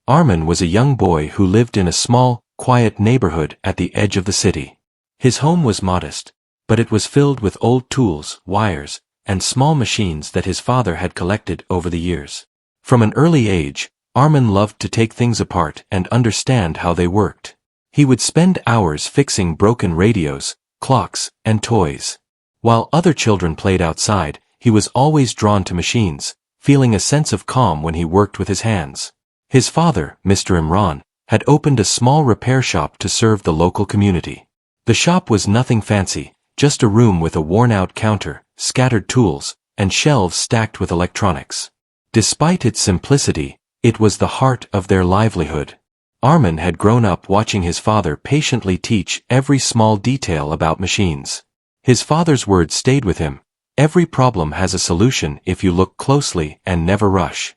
Armin was a young boy who lived in a small, quiet neighborhood at the edge of the city. His home was modest, but it was filled with old tools, wires, and small machines that his father had collected over the years. From an early age, Armin loved to take things apart and understand how they worked. He would spend hours fixing broken radios, clocks, and toys. While other children played outside, he was always drawn to machines, feeling a sense of calm when he worked with his hands. His father, Mr. Imran, had opened a small repair shop to serve the local community. The shop was nothing fancy, just a room with a worn-out counter, scattered tools, and shelves stacked with electronics. Despite its simplicity, it was the heart of their livelihood. Armin had grown up watching his father patiently teach every small detail about machines. His father's words stayed with him: "Every problem has a solution if you look closely and never rush."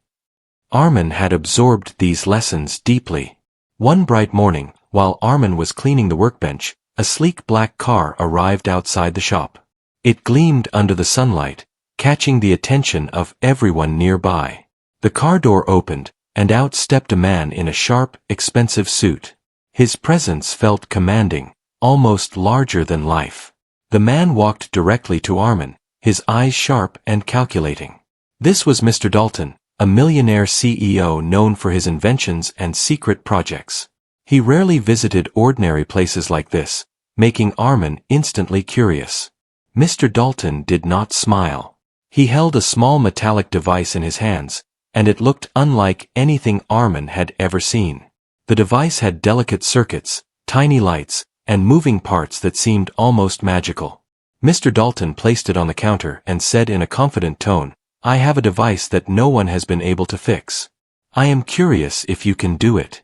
Armin had absorbed these lessons deeply. One bright morning, while Armin was cleaning the workbench, a sleek black car arrived outside the shop. It gleamed under the sunlight, catching the attention of everyone nearby. The car door opened, and out stepped a man in a sharp, expensive suit. His presence felt commanding, almost larger than life. The man walked directly to Armin, his eyes sharp and calculating. This was Mr. Dalton, a millionaire CEO known for his inventions and secret projects. He rarely visited ordinary places like this, making Armin instantly curious. Mr. Dalton did not smile. He held a small metallic device in his hands, and it looked unlike anything Armin had ever seen. The device had delicate circuits, tiny lights, and moving parts that seemed almost magical. Mr. Dalton placed it on the counter and said in a confident tone, "I have a device that no one has been able to fix. I am curious if you can do it."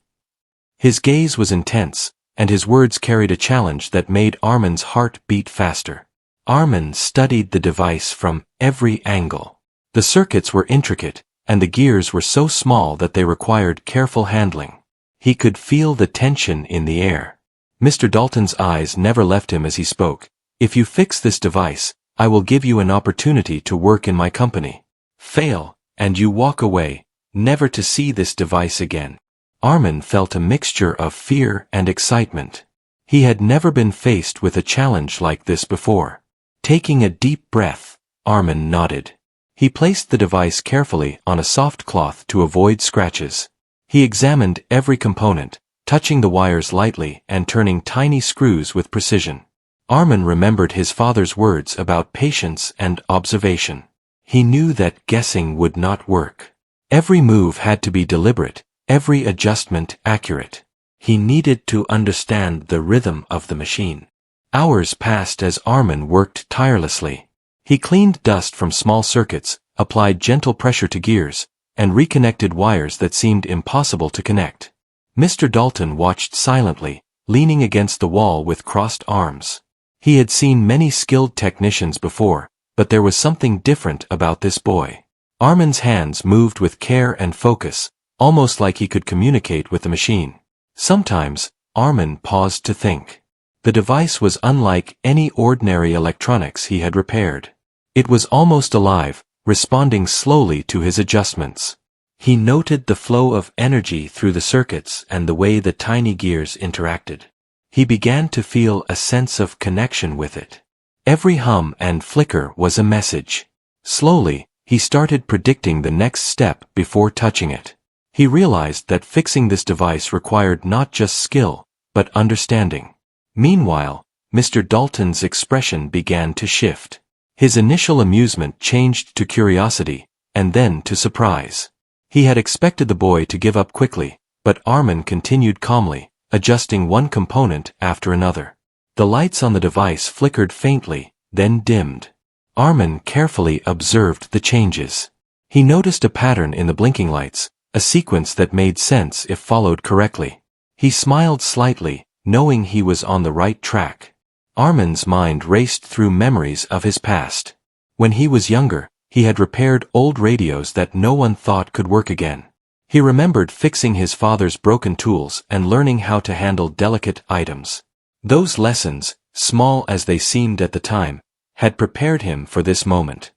His gaze was intense, and his words carried a challenge that made Armin's heart beat faster. Armin studied the device from every angle. The circuits were intricate, and the gears were so small that they required careful handling. He could feel the tension in the air. Mr. Dalton's eyes never left him as he spoke. "If you fix this device, I will give you an opportunity to work in my company. Fail, and you walk away, never to see this device again." Armin felt a mixture of fear and excitement. He had never been faced with a challenge like this before. Taking a deep breath, Armin nodded. He placed the device carefully on a soft cloth to avoid scratches. He examined every component, touching the wires lightly and turning tiny screws with precision. Armin remembered his father's words about patience and observation. He knew that guessing would not work. Every move had to be deliberate, every adjustment accurate. He needed to understand the rhythm of the machine. Hours passed as Armin worked tirelessly. He cleaned dust from small circuits, applied gentle pressure to gears, and reconnected wires that seemed impossible to connect. Mr. Dalton watched silently, leaning against the wall with crossed arms. He had seen many skilled technicians before, but there was something different about this boy. Armin's hands moved with care and focus, almost like he could communicate with the machine. Sometimes, Armin paused to think. The device was unlike any ordinary electronics he had repaired. It was almost alive, responding slowly to his adjustments. He noted the flow of energy through the circuits and the way the tiny gears interacted. He began to feel a sense of connection with it. Every hum and flicker was a message. Slowly, he started predicting the next step before touching it. He realized that fixing this device required not just skill, but understanding. Meanwhile, Mr. Dalton's expression began to shift. His initial amusement changed to curiosity, and then to surprise. He had expected the boy to give up quickly, but Armin continued calmly, adjusting one component after another. The lights on the device flickered faintly, then dimmed. Armin carefully observed the changes. He noticed a pattern in the blinking lights, a sequence that made sense if followed correctly. He smiled slightly, knowing he was on the right track. Armin's mind raced through memories of his past. When he was younger, he had repaired old radios that no one thought could work again. He remembered fixing his father's broken tools and learning how to handle delicate items. Those lessons, small as they seemed at the time, had prepared him for this moment.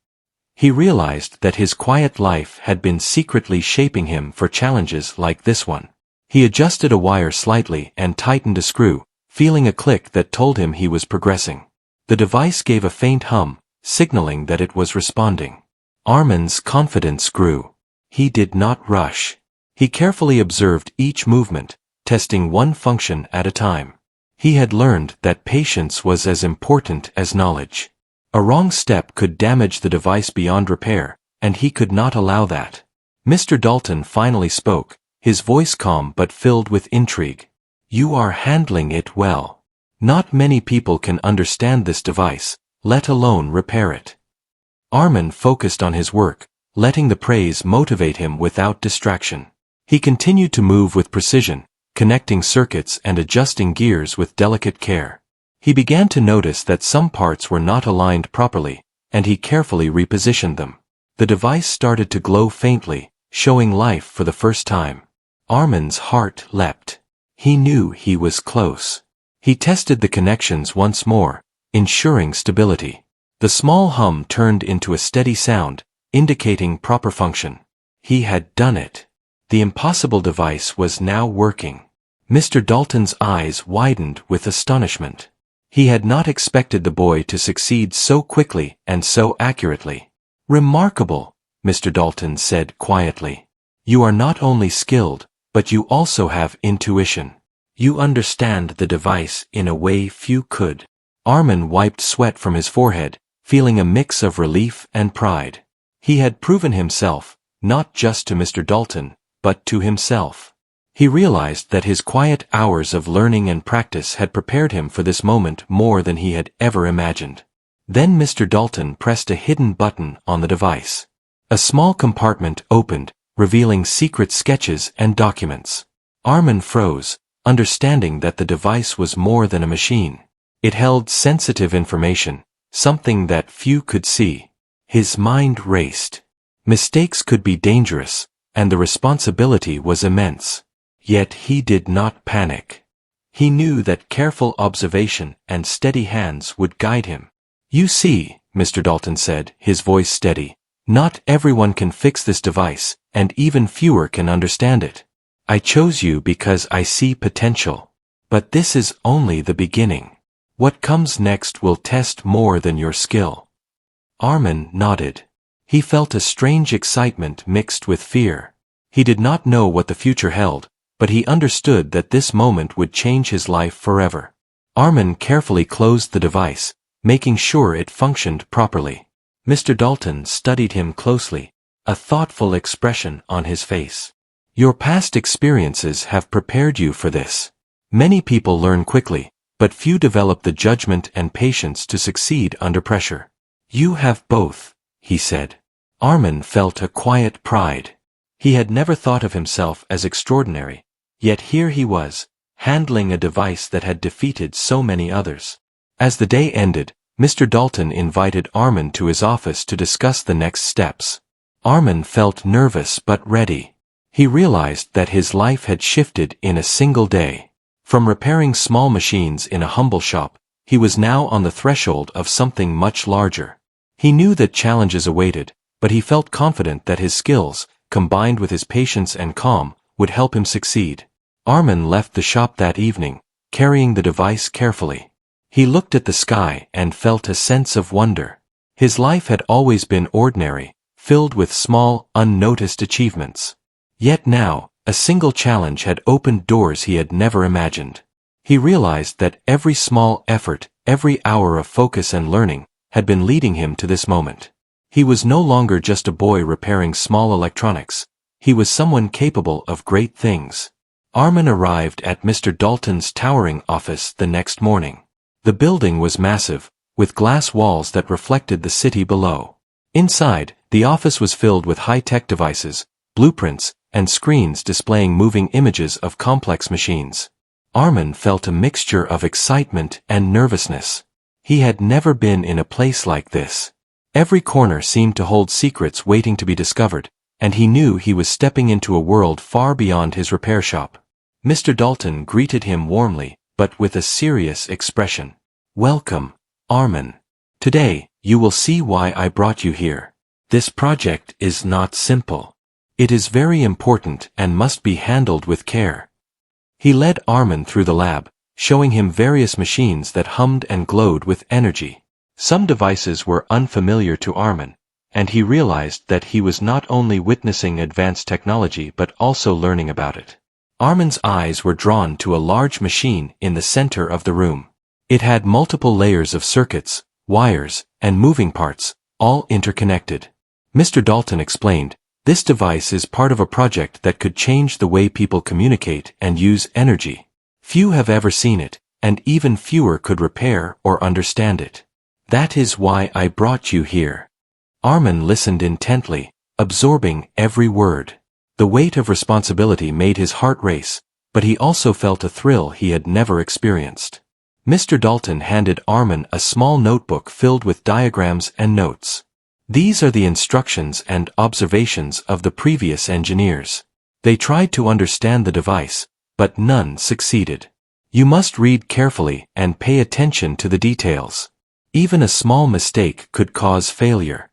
He realized that his quiet life had been secretly shaping him for challenges like this one. He adjusted a wire slightly and tightened a screw, feeling a click that told him he was progressing. The device gave a faint hum, signaling that it was responding. Armin's confidence grew. He did not rush. He carefully observed each movement, testing one function at a time. He had learned that patience was as important as knowledge. A wrong step could damage the device beyond repair, and he could not allow that. Mr. Dalton finally spoke, his voice calm but filled with intrigue. "You are handling it well. Not many people can understand this device, let alone repair it." Armin focused on his work, letting the praise motivate him without distraction. He continued to move with precision, connecting circuits and adjusting gears with delicate care. He began to notice that some parts were not aligned properly, and he carefully repositioned them. The device started to glow faintly, showing life for the first time. Armin's heart leapt. He knew he was close. He tested the connections once more, ensuring stability. The small hum turned into a steady sound, indicating proper function. He had done it. The impossible device was now working. Mr. Dalton's eyes widened with astonishment. He had not expected the boy to succeed so quickly and so accurately. "Remarkable," Mr. Dalton said quietly. "You are not only skilled, but you also have intuition. You understand the device in a way few could." Armin wiped sweat from his forehead, feeling a mix of relief and pride. He had proven himself, not just to Mr. Dalton, but to himself. He realized that his quiet hours of learning and practice had prepared him for this moment more than he had ever imagined. Then Mr. Dalton pressed a hidden button on the device. A small compartment opened, revealing secret sketches and documents. Armin froze, understanding that the device was more than a machine. It held sensitive information, something that few could see. His mind raced. Mistakes could be dangerous, and the responsibility was immense. Yet he did not panic. He knew that careful observation and steady hands would guide him. "You see," Mr. Dalton said, his voice steady, "not everyone can fix this device, and even fewer can understand it. I chose you because I see potential. But this is only the beginning. What comes next will test more than your skill." Armin nodded. He felt a strange excitement mixed with fear. He did not know what the future held, but he understood that this moment would change his life forever. Armin carefully closed the device, making sure it functioned properly. Mr. Dalton studied him closely, a thoughtful expression on his face. "Your past experiences have prepared you for this. Many people learn quickly, but few develop the judgment and patience to succeed under pressure. You have both," he said. Armin felt a quiet pride. He had never thought of himself as extraordinary, yet here he was, handling a device that had defeated so many others. As the day ended, Mr. Dalton invited Armin to his office to discuss the next steps. Armin felt nervous but ready. He realized that his life had shifted in a single day. From repairing small machines in a humble shop, he was now on the threshold of something much larger. He knew that challenges awaited, but he felt confident that his skills, combined with his patience and calm, would help him succeed. Armin left the shop that evening, carrying the device carefully. He looked at the sky and felt a sense of wonder. His life had always been ordinary, filled with small, unnoticed achievements. Yet now, a single challenge had opened doors he had never imagined. He realized that every small effort, every hour of focus and learning, had been leading him to this moment. He was no longer just a boy repairing small electronics. He was someone capable of great things. Armin arrived at Mr. Dalton's towering office the next morning. The building was massive, with glass walls that reflected the city below. Inside, the office was filled with high-tech devices, blueprints, and screens displaying moving images of complex machines. Armin felt a mixture of excitement and nervousness. He had never been in a place like this. Every corner seemed to hold secrets waiting to be discovered, and he knew he was stepping into a world far beyond his repair shop. Mr. Dalton greeted him warmly, but with a serious expression. "Welcome, Armin. Today, you will see why I brought you here. This project is not simple. It is very important and must be handled with care. He led Armin through the lab, showing him various machines that hummed and glowed with energy. Some devices were unfamiliar to Armin, and he realized that he was not only witnessing advanced technology but also learning about it. Armin's eyes were drawn to a large machine in the center of the room. It had multiple layers of circuits, wires, and moving parts, all interconnected. Mr. Dalton explained, "This device is part of a project that could change the way people communicate and use energy. Few have ever seen it, and even fewer could repair or understand it. That is why I brought you here." Armin listened intently, absorbing every word. The weight of responsibility made his heart race, but he also felt a thrill he had never experienced. Mr. Dalton handed Armin a small notebook filled with diagrams and notes. "These are the instructions and observations of the previous engineers. They tried to understand the device, but none succeeded. You must read carefully and pay attention to the details. Even a small mistake could cause failure."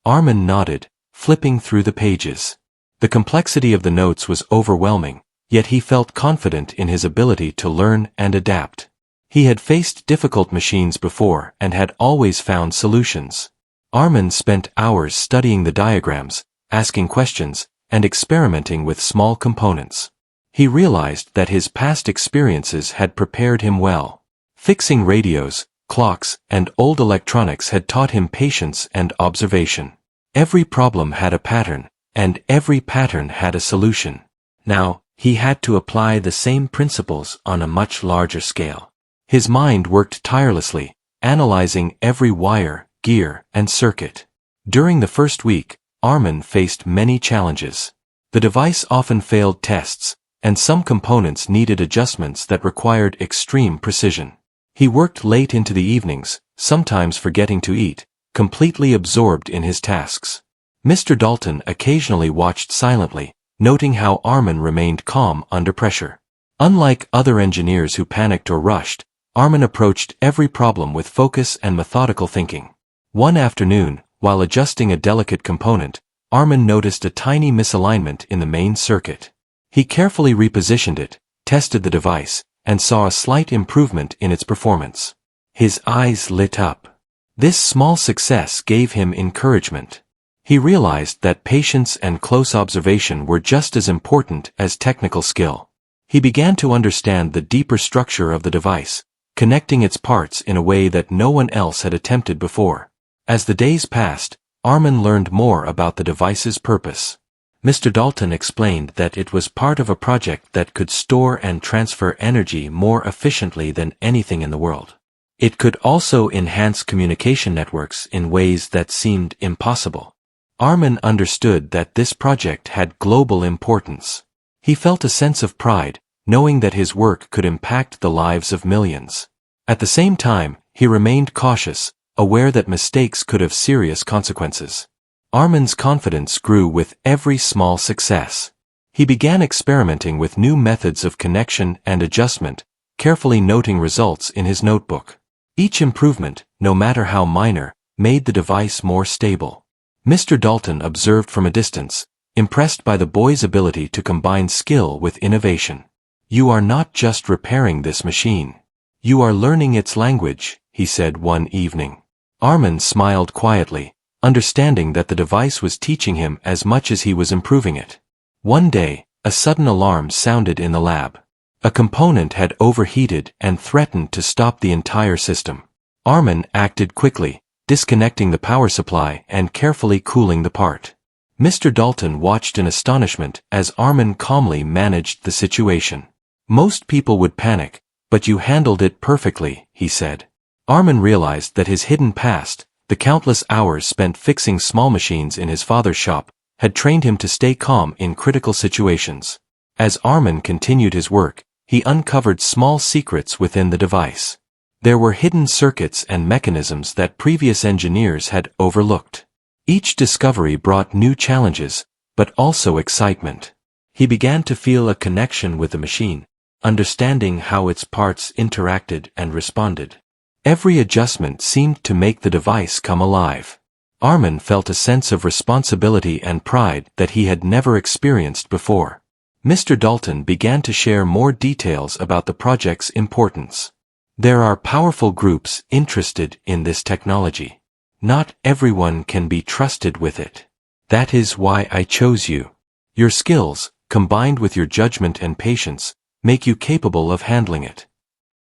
Armin nodded, flipping through the pages. The complexity of the notes was overwhelming, yet he felt confident in his ability to learn and adapt. He had faced difficult machines before and had always found solutions. Armin spent hours studying the diagrams, asking questions, and experimenting with small components. He realized that his past experiences had prepared him well. Fixing radios, clocks, and old electronics had taught him patience and observation. Every problem had a pattern, and every pattern had a solution. Now, he had to apply the same principles on a much larger scale. His mind worked tirelessly, analyzing every wire, gear, and circuit. During the first week, Armin faced many challenges. The device often failed tests, and some components needed adjustments that required extreme precision. He worked late into the evenings, sometimes forgetting to eat, completely absorbed in his tasks. Mr. Dalton occasionally watched silently, noting how Armin remained calm under pressure. Unlike other engineers who panicked or rushed, Armin approached every problem with focus and methodical thinking. One afternoon, while adjusting a delicate component, Armin noticed a tiny misalignment in the main circuit. He carefully repositioned it, tested the device, and saw a slight improvement in its performance. His eyes lit up. This small success gave him encouragement. He realized that patience and close observation were just as important as technical skill. He began to understand the deeper structure of the device, connecting its parts in a way that no one else had attempted before. As the days passed, Armin learned more about the device's purpose. Mr. Dalton explained that it was part of a project that could store and transfer energy more efficiently than anything in the world. It could also enhance communication networks in ways that seemed impossible. Armin understood that this project had global importance. He felt a sense of pride, knowing that his work could impact the lives of millions. At the same time, he remained cautious, aware that mistakes could have serious consequences. Armin's confidence grew with every small success. He began experimenting with new methods of connection and adjustment, carefully noting results in his notebook. Each improvement, no matter how minor, made the device more stable. Mr. Dalton observed from a distance, impressed by the boy's ability to combine skill with innovation. "You are not just repairing this machine. You are learning its language," he said one evening. Armin smiled quietly, understanding that the device was teaching him as much as he was improving it. One day, a sudden alarm sounded in the lab. A component had overheated and threatened to stop the entire system. Armin acted quickly, disconnecting the power supply and carefully cooling the part. Mr. Dalton watched in astonishment as Armin calmly managed the situation. "Most people would panic, but you handled it perfectly," he said. Armin realized that his hidden past, the countless hours spent fixing small machines in his father's shop, had trained him to stay calm in critical situations. As Armin continued his work, he uncovered small secrets within the device. There were hidden circuits and mechanisms that previous engineers had overlooked. Each discovery brought new challenges, but also excitement. He began to feel a connection with the machine, understanding how its parts interacted and responded. Every adjustment seemed to make the device come alive. Armin felt a sense of responsibility and pride that he had never experienced before. Mr. Dalton began to share more details about the project's importance. There are powerful groups interested in this technology. Not everyone can be trusted with it. That is why I chose you. Your skills, combined with your judgment and patience, make you capable of handling it.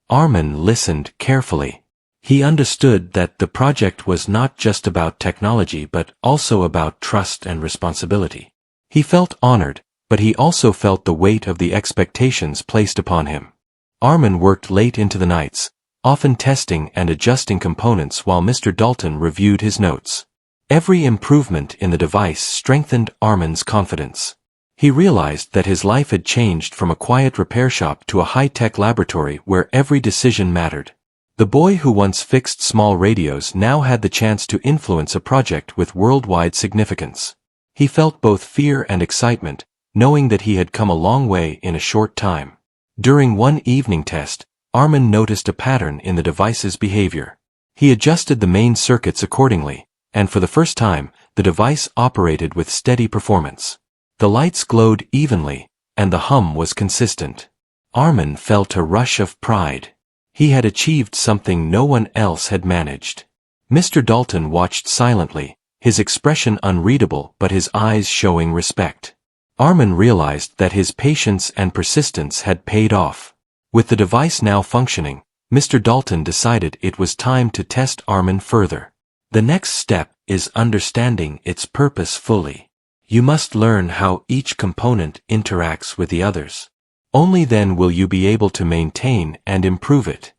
Armin listened carefully. He understood that the project was not just about technology but also about trust and responsibility. He felt honored, but he also felt the weight of the expectations placed upon him. Armin worked late into the nights, often testing and adjusting components while Mr. Dalton reviewed his notes. Every improvement in the device strengthened Armin's confidence. He realized that his life had changed from a quiet repair shop to a high-tech laboratory where every decision mattered. The boy who once fixed small radios now had the chance to influence a project with worldwide significance. He felt both fear and excitement, knowing that he had come a long way in a short time. During one evening test, Armin noticed a pattern in the device's behavior. He adjusted the main circuits accordingly, and for the first time, the device operated with steady performance. The lights glowed evenly, and the hum was consistent. Armin felt a rush of pride. He had achieved something no one else had managed. Mr. Dalton watched silently, his expression unreadable but his eyes showing respect. Armin realized that his patience and persistence had paid off. With the device now functioning, Mr. Dalton decided it was time to test Armin further. The next step is understanding its purpose fully. You must learn how each component interacts with the others. Only then will you be able to maintain and improve it.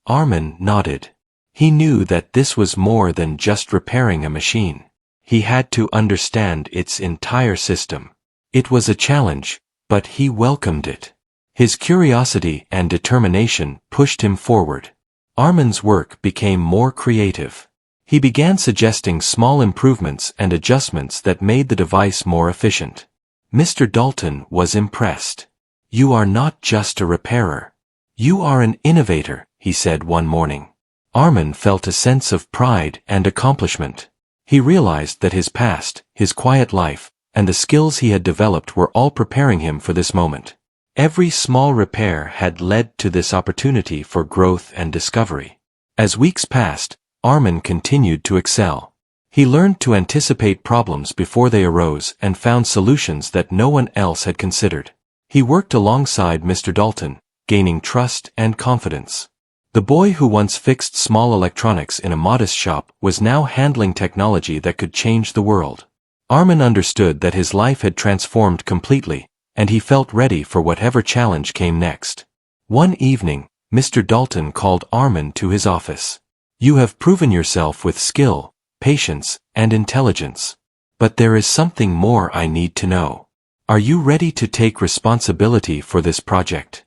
Armin nodded. He knew that this was more than just repairing a machine. He had to understand its entire system. It was a challenge, but he welcomed it. His curiosity and determination pushed him forward. Armin's work became more creative. He began suggesting small improvements and adjustments that made the device more efficient. Mr. Dalton was impressed. "You are not just a repairer. You are an innovator," he said one morning. Armin felt a sense of pride and accomplishment. He realized that his past, his quiet life, and the skills he had developed were all preparing him for this moment. Every small repair had led to this opportunity for growth and discovery. As weeks passed, Armin continued to excel. He learned to anticipate problems before they arose and found solutions that no one else had considered. He worked alongside Mr. Dalton, gaining trust and confidence. The boy who once fixed small electronics in a modest shop was now handling technology that could change the world. Armin understood that his life had transformed completely, and he felt ready for whatever challenge came next. One evening, Mr. Dalton called Armin to his office. "You have proven yourself with skill, patience, and intelligence. But there is something more I need to know. Are you ready to take responsibility for this project?"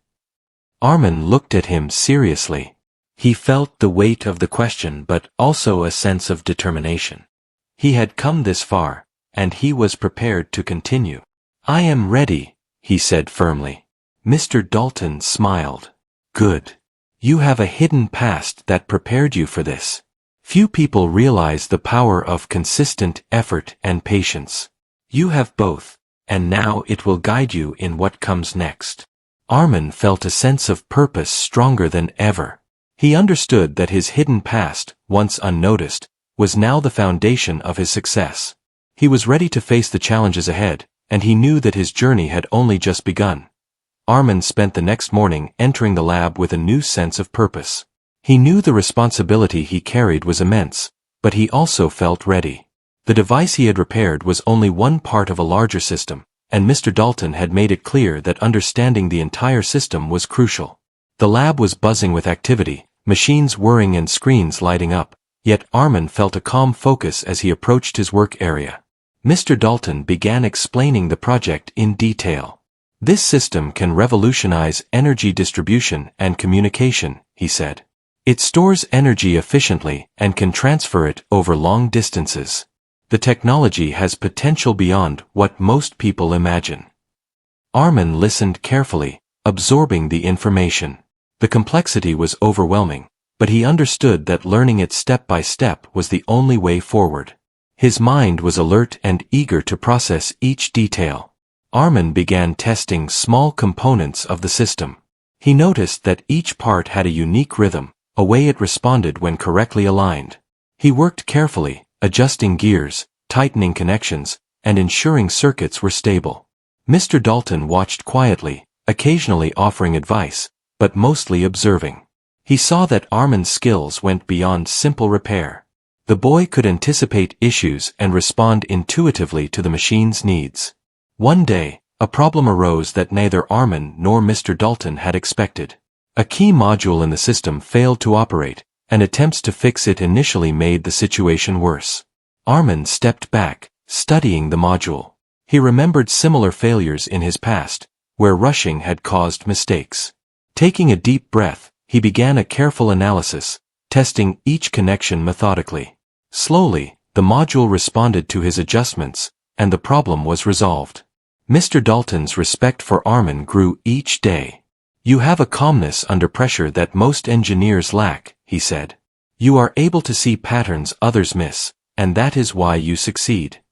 Armin looked at him seriously. He felt the weight of the question but also a sense of determination. He had come this far, and he was prepared to continue. "I am ready," he said firmly. Mr. Dalton smiled. "Good. You have a hidden past that prepared you for this. Few people realize the power of consistent effort and patience. You have both, and now it will guide you in what comes next." Armin felt a sense of purpose stronger than ever. He understood that his hidden past, once unnoticed, was now the foundation of his success. He was ready to face the challenges ahead, and he knew that his journey had only just begun. Armin spent the next morning entering the lab with a new sense of purpose. He knew the responsibility he carried was immense, but he also felt ready. The device he had repaired was only one part of a larger system, and Mr. Dalton had made it clear that understanding the entire system was crucial. The lab was buzzing with activity, machines whirring and screens lighting up, yet Armin felt a calm focus as he approached his work area. Mr. Dalton began explaining the project in detail. "This system can revolutionize energy distribution and communication," he said. "It stores energy efficiently and can transfer it over long distances. The technology has potential beyond what most people imagine." Armin listened carefully, absorbing the information. The complexity was overwhelming, but he understood that learning it step by step was the only way forward. His mind was alert and eager to process each detail. Armin began testing small components of the system. He noticed that each part had a unique rhythm, a way it responded when correctly aligned. He worked carefully, adjusting gears, tightening connections, and ensuring circuits were stable. Mr. Dalton watched quietly, occasionally offering advice, but mostly observing. He saw that Armin's skills went beyond simple repair. The boy could anticipate issues and respond intuitively to the machine's needs. One day, a problem arose that neither Armin nor Mr. Dalton had expected. A key module in the system failed to operate, and attempts to fix it initially made the situation worse. Armin stepped back, studying the module. He remembered similar failures in his past, where rushing had caused mistakes. Taking a deep breath, he began a careful analysis, testing each connection methodically. Slowly, the module responded to his adjustments, and the problem was resolved. Mr. Dalton's respect for Armin grew each day. "You have a calmness under pressure that most engineers lack," he said. "You are able to see patterns others miss, and that is why you succeed."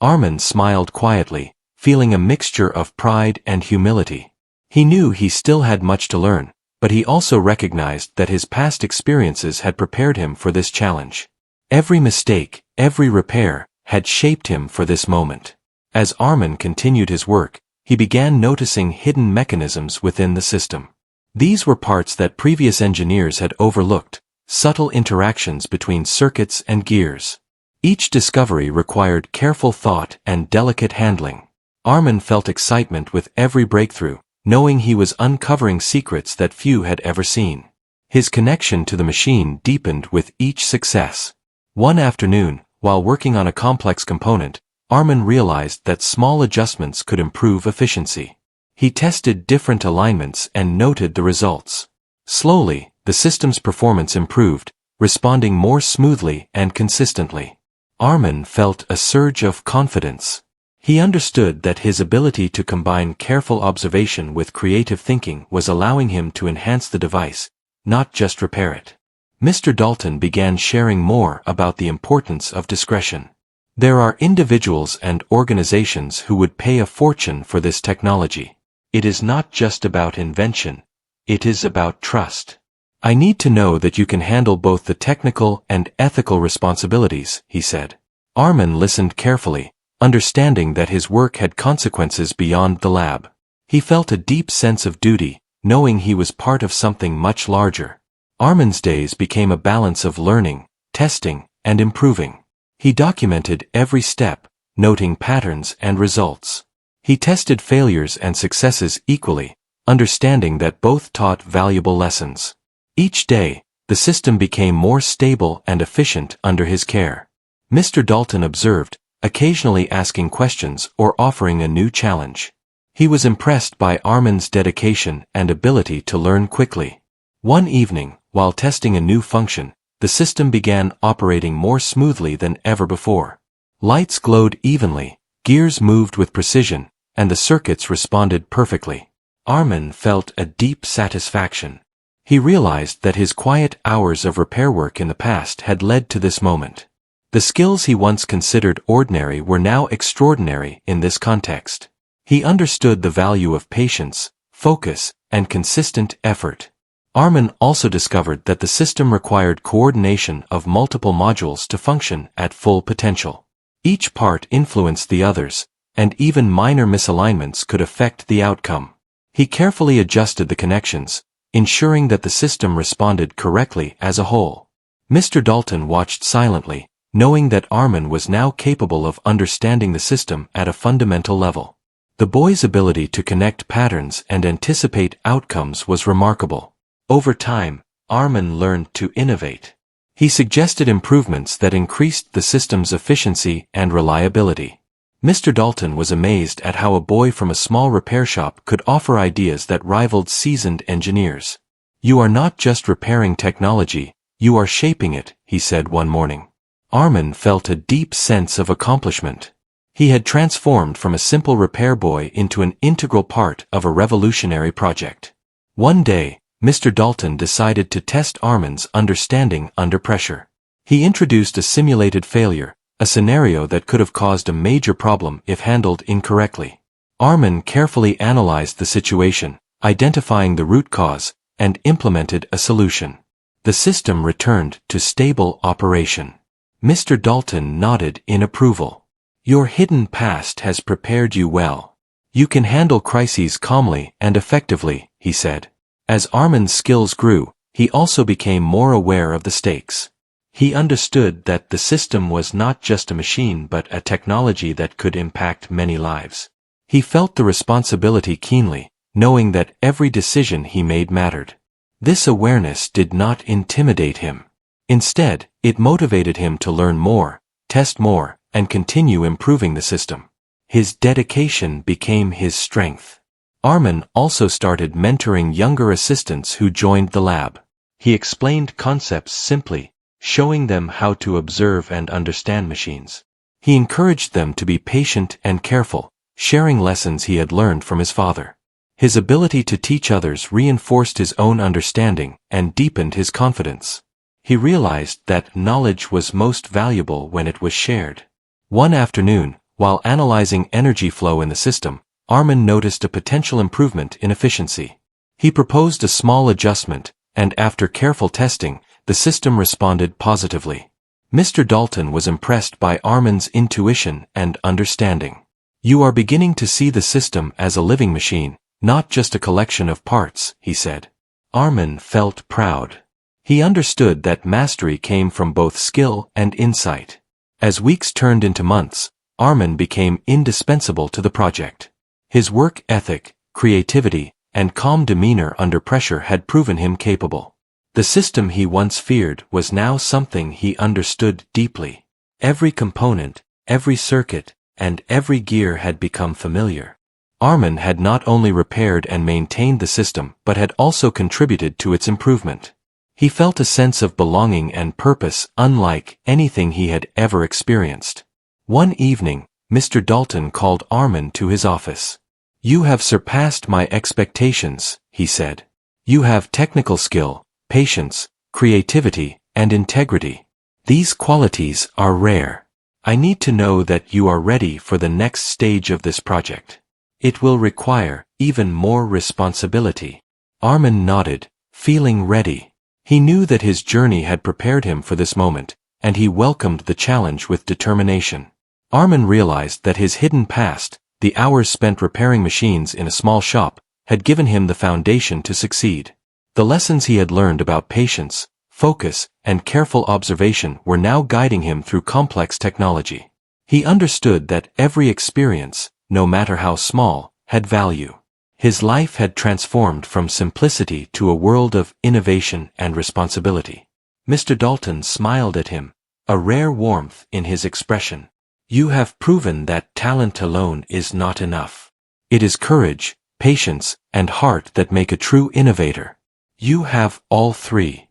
Armin smiled quietly, feeling a mixture of pride and humility. He knew he still had much to learn, but he also recognized that his past experiences had prepared him for this challenge. Every mistake, every repair, had shaped him for this moment. As Armin continued his work, he began noticing hidden mechanisms within the system. These were parts that previous engineers had overlooked, subtle interactions between circuits and gears. Each discovery required careful thought and delicate handling. Armin felt excitement with every breakthrough, knowing he was uncovering secrets that few had ever seen. His connection to the machine deepened with each success. One afternoon, while working on a complex component, Armin realized that small adjustments could improve efficiency. He tested different alignments and noted the results. Slowly, the system's performance improved, responding more smoothly and consistently. Armin felt a surge of confidence. He understood that his ability to combine careful observation with creative thinking was allowing him to enhance the device, not just repair it. Mr. Dalton began sharing more about the importance of discretion. "There are individuals and organizations who would pay a fortune for this technology. It is not just about invention, it is about trust. I need to know that you can handle both the technical and ethical responsibilities," he said. Armin listened carefully, understanding that his work had consequences beyond the lab. He felt a deep sense of duty, knowing he was part of something much larger. Armin's days became a balance of learning, testing, and improving. He documented every step, noting patterns and results. He tested failures and successes equally, understanding that both taught valuable lessons. Each day, the system became more stable and efficient under his care. Mr. Dalton observed, occasionally asking questions or offering a new challenge. He was impressed by Armin's dedication and ability to learn quickly. One evening, while testing a new function, the system began operating more smoothly than ever before. Lights glowed evenly, gears moved with precision, and the circuits responded perfectly. Armin felt a deep satisfaction. He realized that his quiet hours of repair work in the past had led to this moment. The skills he once considered ordinary were now extraordinary in this context. He understood the value of patience, focus, and consistent effort. Armin also discovered that the system required coordination of multiple modules to function at full potential. Each part influenced the others, and even minor misalignments could affect the outcome. He carefully adjusted the connections, ensuring that the system responded correctly as a whole. Mr. Dalton watched silently, knowing that Armin was now capable of understanding the system at a fundamental level. The boy's ability to connect patterns and anticipate outcomes was remarkable. Over time, Armin learned to innovate. He suggested improvements that increased the system's efficiency and reliability. Mr. Dalton was amazed at how a boy from a small repair shop could offer ideas that rivaled seasoned engineers. "You are not just repairing technology, you are shaping it," he said one morning. Armin felt a deep sense of accomplishment. He had transformed from a simple repair boy into an integral part of a revolutionary project. One day, Mr. Dalton decided to test Armin's understanding under pressure. He introduced a simulated failure, a scenario that could have caused a major problem if handled incorrectly. Armin carefully analyzed the situation, identifying the root cause, and implemented a solution. The system returned to stable operation. Mr. Dalton nodded in approval. Your hidden past has prepared you well. You can handle crises calmly and effectively, he said. As Armin's skills grew, he also became more aware of the stakes. He understood that the system was not just a machine but a technology that could impact many lives. He felt the responsibility keenly, knowing that every decision he made mattered. This awareness did not intimidate him. Instead, it motivated him to learn more, test more, and continue improving the system. His dedication became his strength. Armin also started mentoring younger assistants who joined the lab. He explained concepts simply, showing them how to observe and understand machines. He encouraged them to be patient and careful, sharing lessons he had learned from his father. His ability to teach others reinforced his own understanding and deepened his confidence. He realized that knowledge was most valuable when it was shared. One afternoon, while analyzing energy flow in the system, Armin noticed a potential improvement in efficiency. He proposed a small adjustment, and after careful testing, the system responded positively. Mr. Dalton was impressed by Armin's intuition and understanding. You are beginning to see the system as a living machine, not just a collection of parts, he said. Armin felt proud. He understood that mastery came from both skill and insight. As weeks turned into months, Armin became indispensable to the project. His work ethic, creativity, and calm demeanor under pressure had proven him capable. The system he once feared was now something he understood deeply. Every component, every circuit, and every gear had become familiar. Armin had not only repaired and maintained the system but had also contributed to its improvement. He felt a sense of belonging and purpose unlike anything he had ever experienced. One evening, Mr. Dalton called Armin to his office. You have surpassed my expectations, he said. You have technical skill, patience, creativity, and integrity. These qualities are rare. I need to know that you are ready for the next stage of this project. It will require even more responsibility. Armin nodded, feeling ready. He knew that his journey had prepared him for this moment, and he welcomed the challenge with determination. Armin realized that his hidden past, the hours spent repairing machines in a small shop, had given him the foundation to succeed. The lessons he had learned about patience, focus, and careful observation were now guiding him through complex technology. He understood that every experience, no matter how small, had value. His life had transformed from simplicity to a world of innovation and responsibility. Mr. Dalton smiled at him, a rare warmth in his expression. You have proven that talent alone is not enough. It is courage, patience, and heart that make a true innovator. You have all three.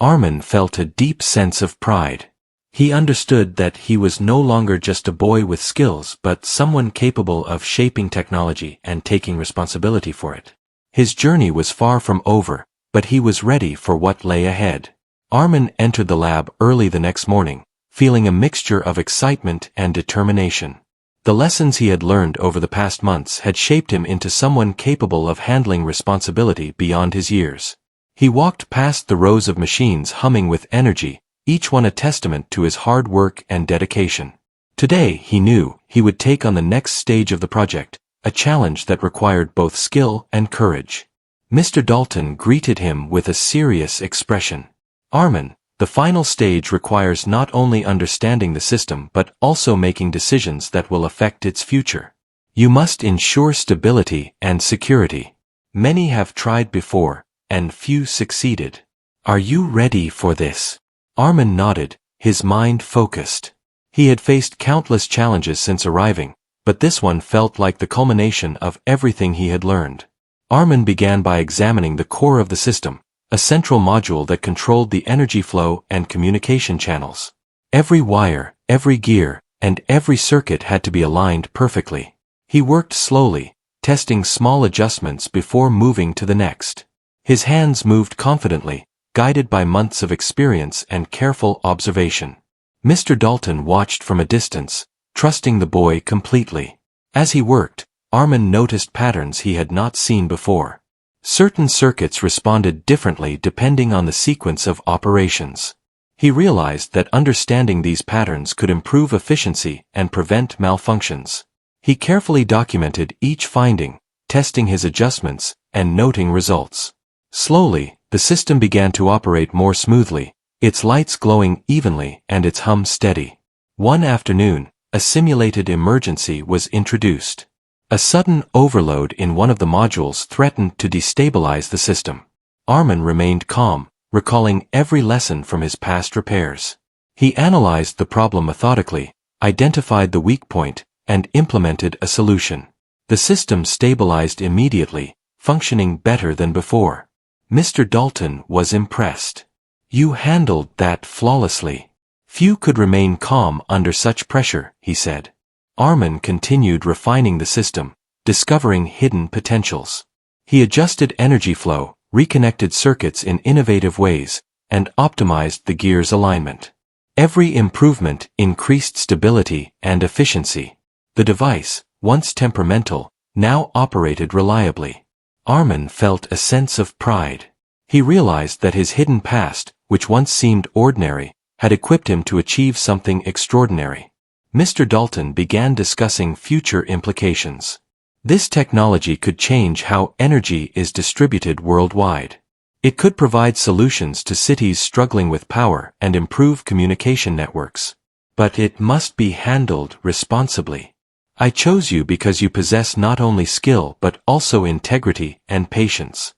Armin felt a deep sense of pride. He understood that he was no longer just a boy with skills but someone capable of shaping technology and taking responsibility for it. His journey was far from over, but he was ready for what lay ahead. Armin entered the lab early the next morning, feeling a mixture of excitement and determination. The lessons he had learned over the past months had shaped him into someone capable of handling responsibility beyond his years. He walked past the rows of machines humming with energy, each one a testament to his hard work and dedication. Today, he knew, he would take on the next stage of the project, a challenge that required both skill and courage. Mr. Dalton greeted him with a serious expression. Armin, the final stage requires not only understanding the system but also making decisions that will affect its future. You must ensure stability and security. Many have tried before, and few succeeded. Are you ready for this? Armin nodded, his mind focused. He had faced countless challenges since arriving, but this one felt like the culmination of everything he had learned. Armin began by examining the core of the system, a central module that controlled the energy flow and communication channels. Every wire, every gear, and every circuit had to be aligned perfectly. He worked slowly, testing small adjustments before moving to the next. His hands moved confidently, guided by months of experience and careful observation. Mr. Dalton watched from a distance, trusting the boy completely. As he worked, Armin noticed patterns he had not seen before. Certain circuits responded differently depending on the sequence of operations. He realized that understanding these patterns could improve efficiency and prevent malfunctions. He carefully documented each finding, testing his adjustments and noting results. Slowly, the system began to operate more smoothly, its lights glowing evenly and its hum steady. One afternoon, a simulated emergency was introduced. A sudden overload in one of the modules threatened to destabilize the system. Armin remained calm, recalling every lesson from his past repairs. He analyzed the problem methodically, identified the weak point, and implemented a solution. The system stabilized immediately, functioning better than before. Mr. Dalton was impressed. "You handled that flawlessly. Few could remain calm under such pressure," he said. Armin continued refining the system, discovering hidden potentials. He adjusted energy flow, reconnected circuits in innovative ways, and optimized the gear's alignment. Every improvement increased stability and efficiency. The device, once temperamental, now operated reliably. Armin felt a sense of pride. He realized that his hidden past, which once seemed ordinary, had equipped him to achieve something extraordinary. Mr. Dalton began discussing future implications. This technology could change how energy is distributed worldwide. It could provide solutions to cities struggling with power and improve communication networks. But it must be handled responsibly. "I chose you because you possess not only skill but also integrity and patience."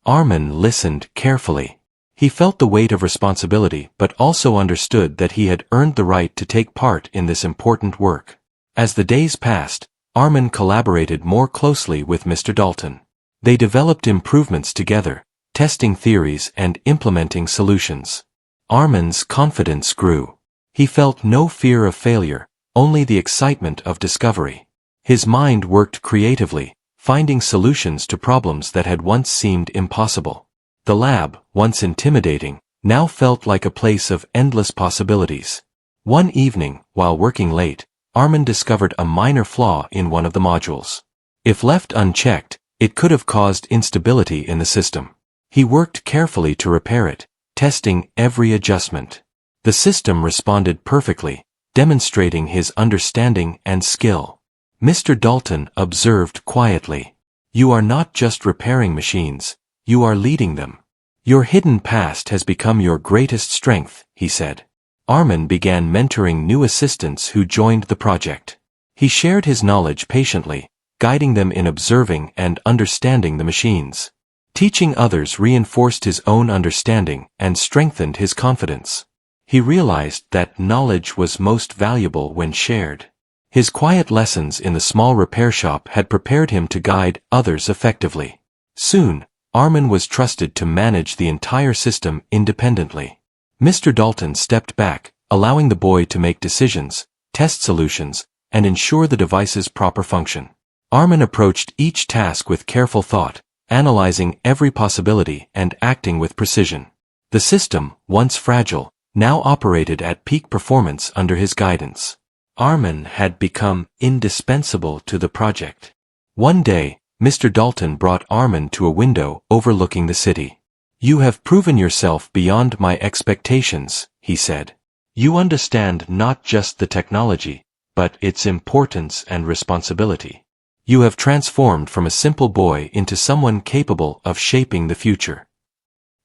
Armin listened carefully. He felt the weight of responsibility but also understood that he had earned the right to take part in this important work. As the days passed, Armin collaborated more closely with Mr. Dalton. They developed improvements together, testing theories and implementing solutions. Armin's confidence grew. He felt no fear of failure, only the excitement of discovery. His mind worked creatively, finding solutions to problems that had once seemed impossible. The lab, once intimidating, now felt like a place of endless possibilities. One evening, while working late, Armin discovered a minor flaw in one of the modules. If left unchecked, it could have caused instability in the system. He worked carefully to repair it, testing every adjustment. The system responded perfectly, demonstrating his understanding and skill. Mr. Dalton observed quietly. "You are not just repairing machines, you are leading them. Your hidden past has become your greatest strength," he said. Armin began mentoring new assistants who joined the project. He shared his knowledge patiently, guiding them in observing and understanding the machines. Teaching others reinforced his own understanding and strengthened his confidence. He realized that knowledge was most valuable when shared. His quiet lessons in the small repair shop had prepared him to guide others effectively. Soon, Armin was trusted to manage the entire system independently. Mr. Dalton stepped back, allowing the boy to make decisions, test solutions, and ensure the device's proper function. Armin approached each task with careful thought, analyzing every possibility and acting with precision. The system, once fragile, now operated at peak performance under his guidance. Armin had become indispensable to the project. One day, Mr. Dalton brought Armin to a window overlooking the city. "You have proven yourself beyond my expectations," he said. "You understand not just the technology, but its importance and responsibility. You have transformed from a simple boy into someone capable of shaping the future."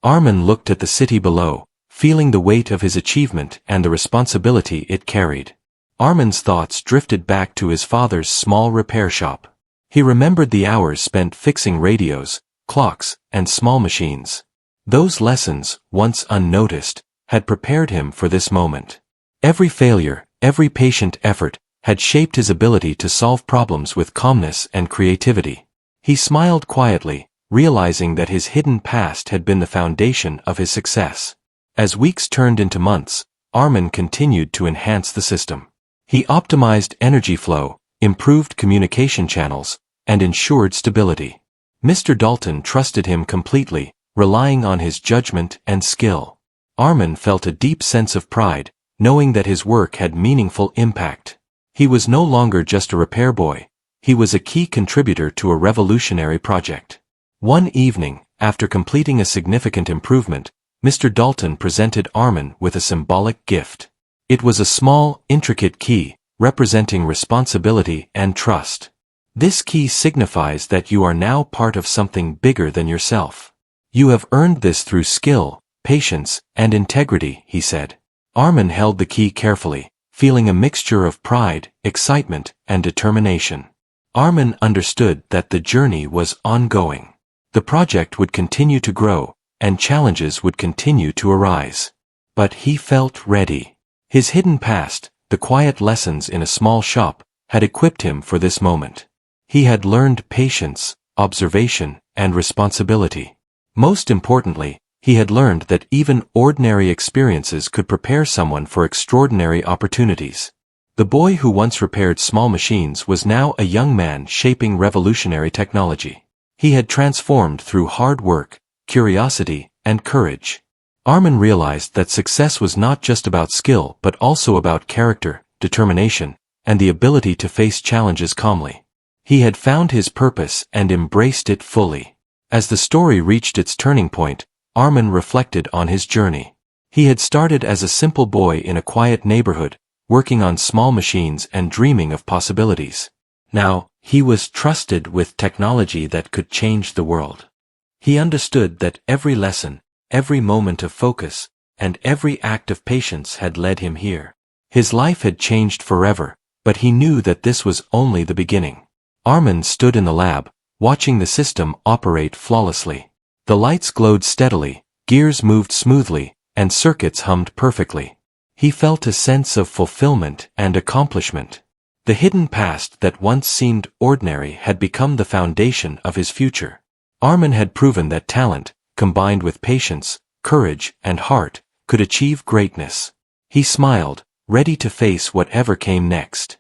Armin looked at the city below, feeling the weight of his achievement and the responsibility it carried. Armin's thoughts drifted back to his father's small repair shop. He remembered the hours spent fixing radios, clocks, and small machines. Those lessons, once unnoticed, had prepared him for this moment. Every failure, every patient effort, had shaped his ability to solve problems with calmness and creativity. He smiled quietly, realizing that his hidden past had been the foundation of his success. As weeks turned into months, Armin continued to enhance the system. He optimized energy flow, improved communication channels, and ensured stability. Mr. Dalton trusted him completely, relying on his judgment and skill. Armin felt a deep sense of pride, knowing that his work had meaningful impact. He was no longer just a repair boy, He was a key contributor to a revolutionary project. One evening, after completing a significant improvement, Mr. Dalton presented Armin with a symbolic gift. It was a small, intricate key, representing responsibility and trust. This key signifies that you are now part of something bigger than yourself. You have earned this through skill, patience, and integrity, he said. Armin held the key carefully, feeling a mixture of pride, excitement, and determination. Armin understood that the journey was ongoing. The project would continue to grow, and challenges would continue to arise. But he felt ready. His hidden past, the quiet lessons in a small shop, had equipped him for this moment. He had learned patience, observation, and responsibility. Most importantly, he had learned that even ordinary experiences could prepare someone for extraordinary opportunities. The boy who once repaired small machines was now a young man shaping revolutionary technology. He had transformed through hard work, curiosity, and courage. Armin realized that success was not just about skill but also about character, determination, and the ability to face challenges calmly. He had found his purpose and embraced it fully. As the story reached its turning point, Armin reflected on his journey. He had started as a simple boy in a quiet neighborhood, working on small machines and dreaming of possibilities. Now, he was trusted with technology that could change the world. He understood that every lesson, every moment of focus, and every act of patience had led him here. His life had changed forever, but he knew that this was only the beginning. Armin stood in the lab, watching the system operate flawlessly. The lights glowed steadily, gears moved smoothly, and circuits hummed perfectly. He felt a sense of fulfillment and accomplishment. The hidden past that once seemed ordinary had become the foundation of his future. Armin had proven that talent, combined with patience, courage, and heart, could achieve greatness. He smiled, ready to face whatever came next.